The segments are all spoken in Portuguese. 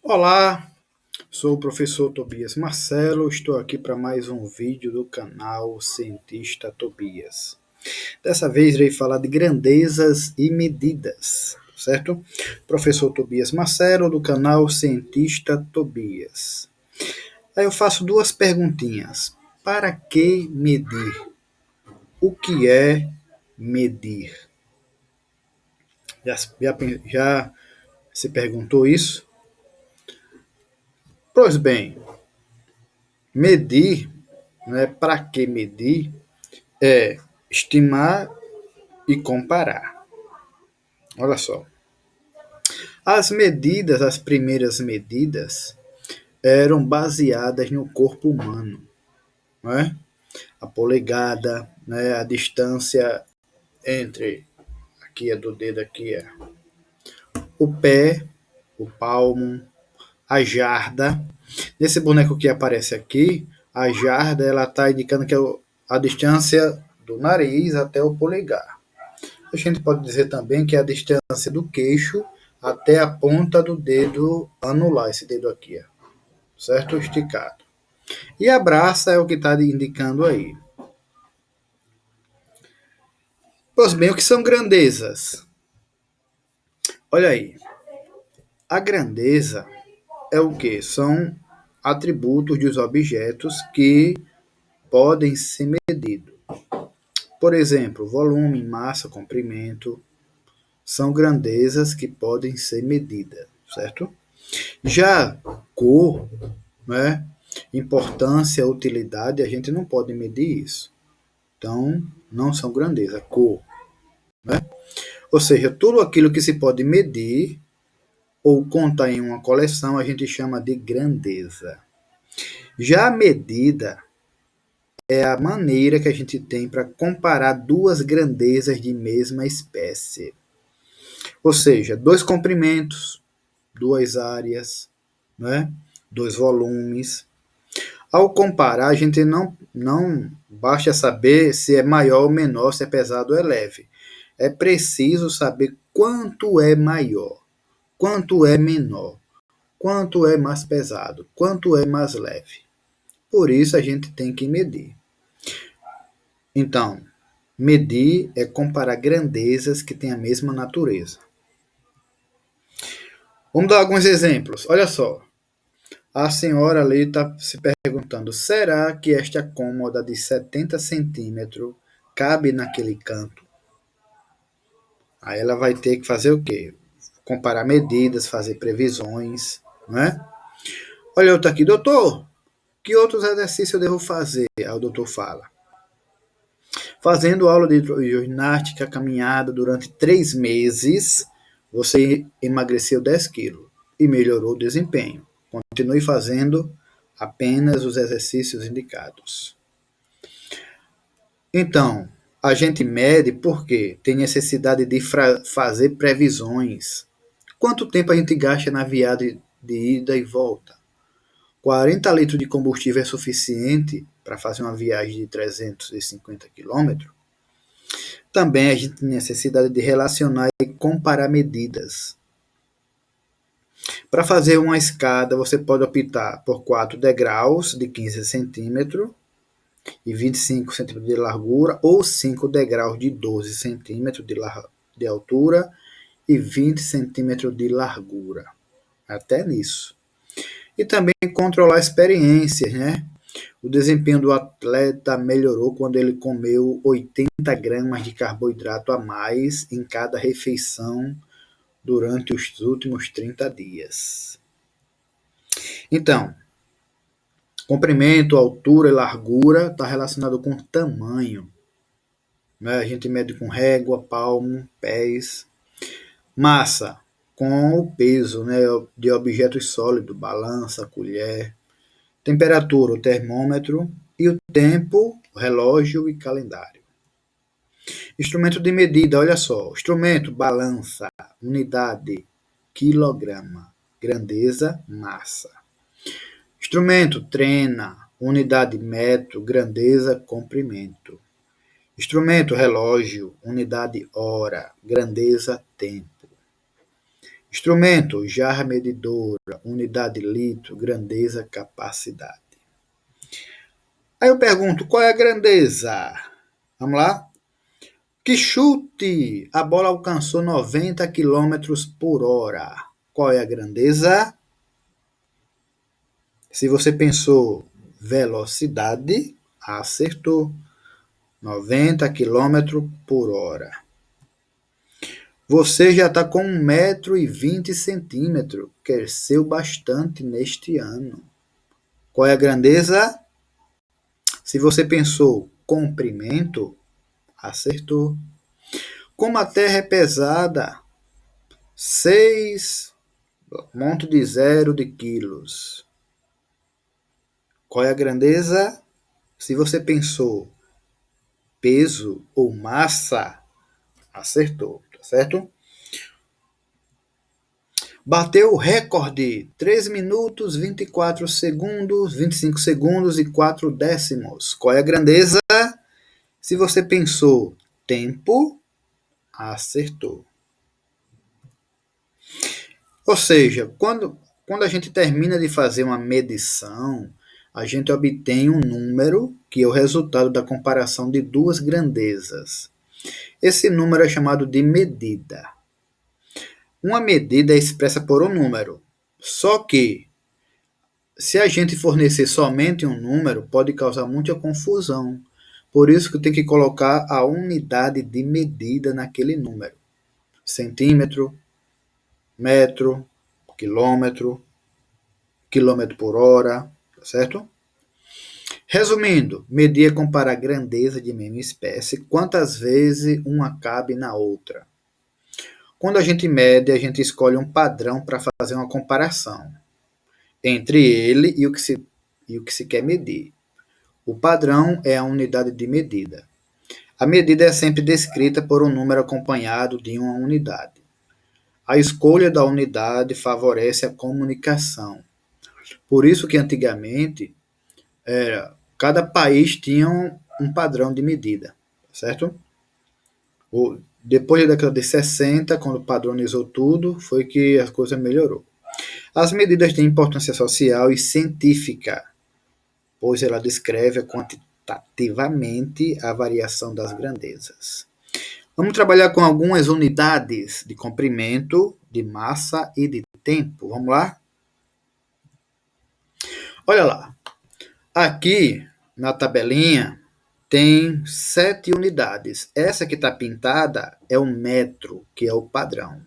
Olá, sou o professor Tobias Marcelo, estou aqui para mais um vídeo do canal Cientista Tobias. Dessa vez irei falar de grandezas e medidas, certo? Professor Tobias Marcelo, do canal Cientista Tobias. Aí eu faço duas perguntinhas. Para que medir? O que é medir? Já se perguntou isso? Pois bem, medir, né, para que medir? É estimar e comparar. Olha só. As primeiras medidas, eram baseadas no corpo humano, não é? A polegada, né, a distância entre aqui é do dedo aqui é o pé, o palmo, a jarda. Nesse boneco que aparece aqui, a jarda ela está indicando que é a distância do nariz até o polegar. A gente pode dizer também que é a distância do queixo até a ponta do dedo anular, esse dedo aqui, ó, certo? Esticado. E a braça é o que está indicando aí. Pois bem, o que são grandezas? Olha aí. A grandeza é o que? São atributos dos objetos que podem ser medidos. Por exemplo, volume, massa, comprimento, são grandezas que podem ser medidas, certo? Já cor, né? Importância, utilidade, a gente não pode medir isso. Então, não são grandeza, cor. Né? Ou seja, tudo aquilo que se pode medir ou contar em uma coleção, a gente chama de grandeza. Já a medida é a maneira que a gente tem para comparar duas grandezas de mesma espécie. Ou seja, dois comprimentos, duas áreas, né? Dois volumes. Ao comparar, a gente não basta saber se é maior ou menor, se é pesado ou é leve. É preciso saber quanto é maior, quanto é menor, quanto é mais pesado, quanto é mais leve. Por isso a gente tem que medir. Então, medir é comparar grandezas que têm a mesma natureza. Vamos dar alguns exemplos. Olha só. A senhora ali está se perguntando: será que esta cômoda de 70 centímetros cabe naquele canto? Aí ela vai ter que fazer o quê? Comparar medidas, fazer previsões, né? Olha outro aqui, doutor, que outros exercícios eu devo fazer? Aí o doutor fala: fazendo aula de ginástica, caminhada durante 3 meses, você emagreceu 10 quilos e melhorou o desempenho. Continue fazendo apenas os exercícios indicados. Então, a gente mede porque tem necessidade de fazer previsões. Quanto tempo a gente gasta na viagem de ida e volta? 40 litros de combustível é suficiente para fazer uma viagem de 350 quilômetros? Também a gente tem necessidade de relacionar e comparar medidas. Para fazer uma escada, você pode optar por 4 degraus de 15 centímetros e 25 centímetros de largura, ou 5 degraus de 12 centímetros de altura e 20 centímetros de largura. Até nisso. E também controlar experiências, né? O desempenho do atleta melhorou quando ele comeu 80 gramas de carboidrato a mais em cada refeição durante os últimos 30 dias. Então, comprimento, altura e largura está relacionado com tamanho. Né? A gente mede com régua, palmo, pés. Massa, com o peso, né, de objetos sólidos, balança, colher. Temperatura, o termômetro. E o tempo, o relógio e calendário. Instrumento de medida, olha só. Instrumento, balança. Unidade, quilograma. Grandeza, massa. Instrumento, trena. Unidade, metro. Grandeza, comprimento. Instrumento, relógio. Unidade, hora. Grandeza, tempo. Instrumento, jarra medidora, unidade litro, grandeza, capacidade. Aí eu pergunto, qual é a grandeza? Vamos lá? Que chute! A bola alcançou 90 quilômetros por hora. Qual é a grandeza? Se você pensou velocidade, acertou. 90 quilômetros por hora. Você já está com 1,20 m. Cresceu bastante neste ano. Qual é a grandeza? Se você pensou comprimento, acertou. Como a Terra é pesada, 6,0 de quilos. Qual é a grandeza? Se você pensou peso ou massa, acertou, tá certo? Bateu o recorde, 3 minutos, 24 segundos, 25 segundos e 4 décimos. Qual é a grandeza? Se você pensou tempo, acertou. Ou seja, quando a gente termina de fazer uma medição, a gente obtém um número que é o resultado da comparação de duas grandezas. Esse número é chamado de medida. Uma medida é expressa por um número. Só que, se a gente fornecer somente um número, pode causar muita confusão. Por isso que tem que colocar a unidade de medida naquele número. Centímetro, metro, quilômetro, quilômetro por hora, tá certo? Resumindo, medir é comparar a grandeza de mesma espécie, quantas vezes uma cabe na outra. Quando a gente mede, a gente escolhe um padrão para fazer uma comparação entre ele e o que se quer medir. O padrão é a unidade de medida. A medida é sempre descrita por um número acompanhado de uma unidade. A escolha da unidade favorece a comunicação. Por isso que antigamente cada país tinha um padrão de medida, certo? Depois da década de 60, quando padronizou tudo, foi que a coisa melhorou. As medidas têm importância social e científica, pois ela descreve quantitativamente a variação das grandezas. Vamos trabalhar com algumas unidades de comprimento, de massa e de tempo. Vamos lá? Olha lá. Aqui na tabelinha tem 7 unidades. Essa que está pintada é o metro, que é o padrão.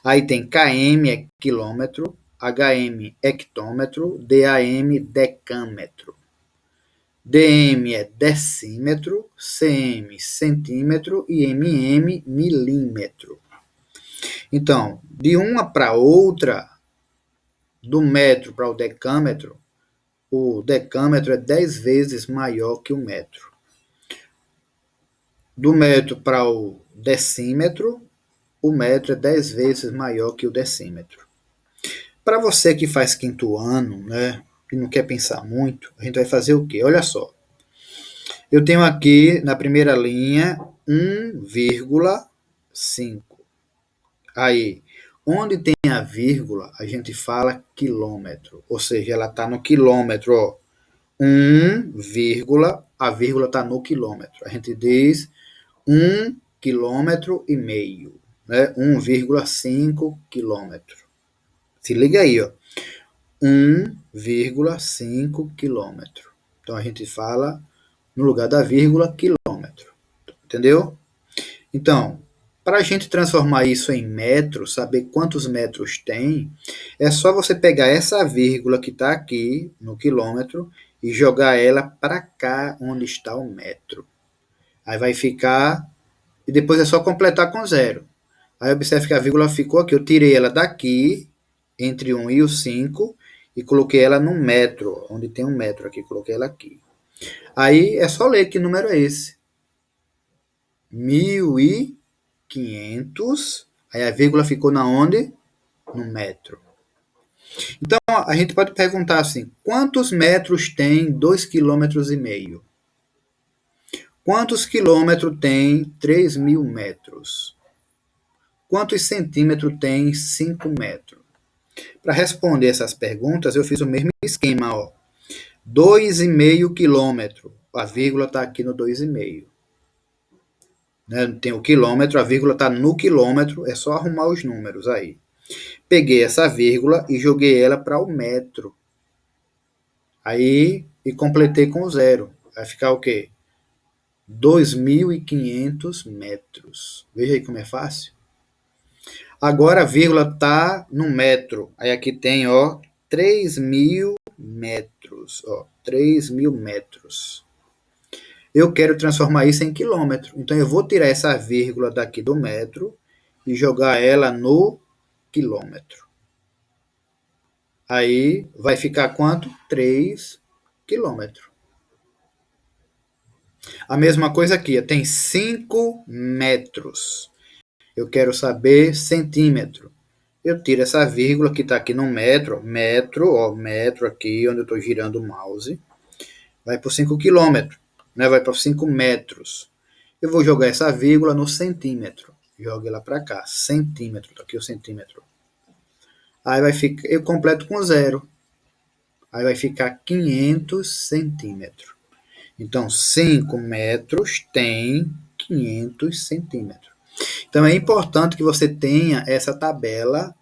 Aí tem km, é quilômetro, hm, hectômetro, dam, decâmetro. dm é decímetro, cm, centímetro e mm, milímetro. Então, de uma para outra, do metro para o decâmetro é 10 vezes maior que o metro. Do metro para o decímetro, o metro é 10 vezes maior que o decímetro. Para você que faz quinto ano, né, e não quer pensar muito, a gente vai fazer o quê? Olha só. Eu tenho aqui na primeira linha 1,5. Aí, onde tem a vírgula, a gente fala quilômetro. Ou seja, ela está no quilômetro. Ó. 1, a vírgula está no quilômetro. A gente diz 1,5 quilômetro, né? 1,5 quilômetro. Se liga aí, ó. 1,5 quilômetro. Então a gente fala no lugar da vírgula quilômetro. Entendeu? Então, para a gente transformar isso em metro, saber quantos metros tem, é só você pegar essa vírgula que está aqui no quilômetro e jogar ela para cá onde está o metro. Aí vai ficar, e depois é só completar com zero. Aí observe que a vírgula ficou aqui, eu tirei ela daqui, entre 1 e o 5, e coloquei ela no metro, onde tem um metro aqui, coloquei ela aqui. Aí é só ler que número é esse. 1.500, aí a vírgula ficou na onde? No metro. Então, a gente pode perguntar assim, quantos metros tem 2,5 km? Quantos quilômetros tem 3.000 metros? Quantos centímetros tem 5 metros? Para responder essas perguntas, eu fiz o mesmo esquema, ó. 2,5 quilômetros. A vírgula está aqui no 2,5. Né? Tem o quilômetro, a vírgula está no quilômetro, é só arrumar os números aí. Peguei essa vírgula e joguei ela para o metro. Aí, e completei com zero. Vai ficar o quê? 2.500 metros. Veja aí como é fácil. Agora a vírgula está no metro. Aí aqui tem, ó, 3.000 metros. Ó, 3.000 metros. Eu quero transformar isso em quilômetro. Então eu vou tirar essa vírgula daqui do metro e jogar ela no quilômetro. Aí vai ficar quanto? 3 quilômetros. A mesma coisa aqui, tem 5 metros. Eu quero saber centímetro. Eu tiro essa vírgula que está aqui no metro, metro aqui, onde eu estou girando o mouse. Vai para 5 quilômetros, né? Vai para 5 metros. Eu vou jogar essa vírgula no centímetro. Jogue ela para cá, centímetro, está aqui o centímetro. Aí vai ficar, eu completo com zero. Aí vai ficar 500 centímetros. Então, 5 metros tem 500 centímetros. Então, é importante que você tenha essa tabela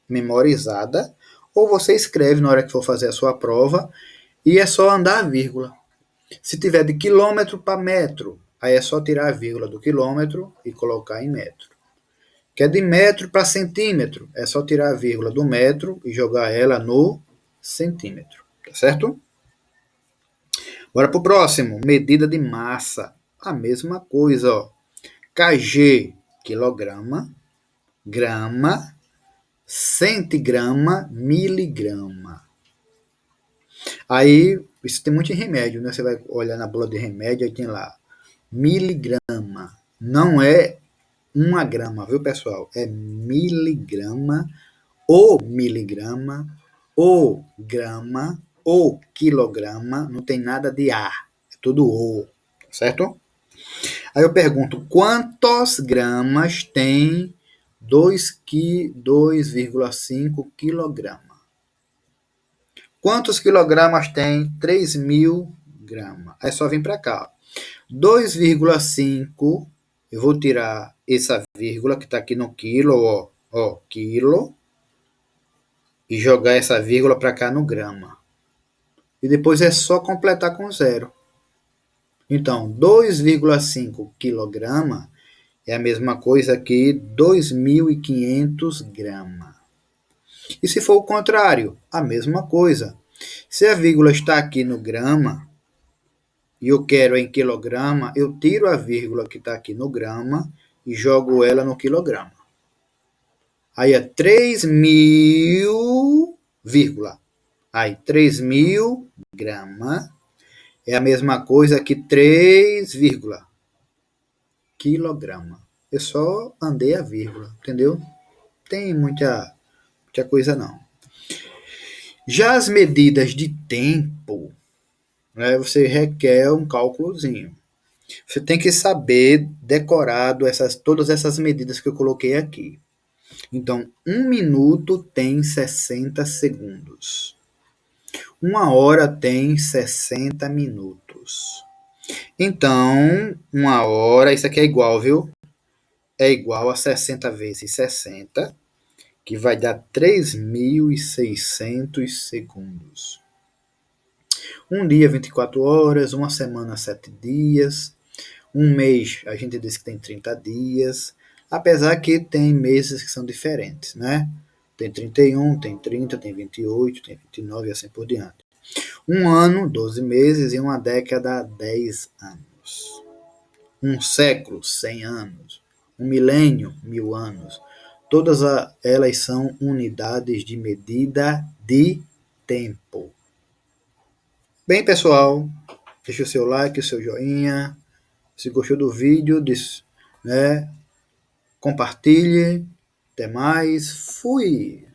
memorizada, ou você escreve na hora que for fazer a sua prova, e é só andar a vírgula. Se tiver de quilômetro para metro, aí é só tirar a vírgula do quilômetro e colocar em metro. Que é de metro para centímetro, é só tirar a vírgula do metro e jogar ela no centímetro. Tá certo? Bora pro próximo. Medida de massa. A mesma coisa, ó. kg, quilograma, grama, centigrama, miligrama. Aí, isso tem muito em remédio, né? Você vai olhar na bula de remédio, aí tem lá, miligrama. Não é 1 grama, viu, pessoal? É miligrama, ou miligrama, ou grama, ou quilograma. Não tem nada de A. É tudo O, certo? Aí eu pergunto, quantos gramas tem 2,5 kg? Quantos quilogramas tem 3.000 gramas? Aí só vem para cá. 2,5, eu vou tirar essa vírgula que está aqui no quilo, ó, quilo, e jogar essa vírgula para cá no grama. E depois é só completar com zero. Então, 2,5 kg é a mesma coisa que 2.500 gramas. E se for o contrário, a mesma coisa. Se a vírgula está aqui no grama e eu quero em quilograma, eu tiro a vírgula que está aqui no grama e jogo ela no quilograma. Aí é 3.000, vírgula. Aí 3.000 gramas é a mesma coisa que 3, quilograma. Eu só andei a vírgula, entendeu? Tem muita coisa não. Já as medidas de tempo, né, você requer um cálculozinho. Você tem que saber decorado todas essas medidas que eu coloquei aqui. Então, 1 minuto tem 60 segundos. 1 hora tem 60 minutos. Então, 1 hora, isso aqui é igual, viu? É igual a 60 vezes 60, que vai dar 3.600 segundos. Um dia, 24 horas, uma semana, 7 dias, um mês, a gente diz que tem 30 dias, apesar que tem meses que são diferentes, né? Tem 31, tem 30, tem 28, tem 29 e assim por diante. Um ano, 12 meses, e uma década, 10 anos. Um século, 100 anos. Um milênio, 1000 anos. Todas elas são unidades de medida de tempo. Bem, pessoal, deixe o seu like, o seu joinha. Se gostou do vídeo, né, compartilhe. Até mais. Fui!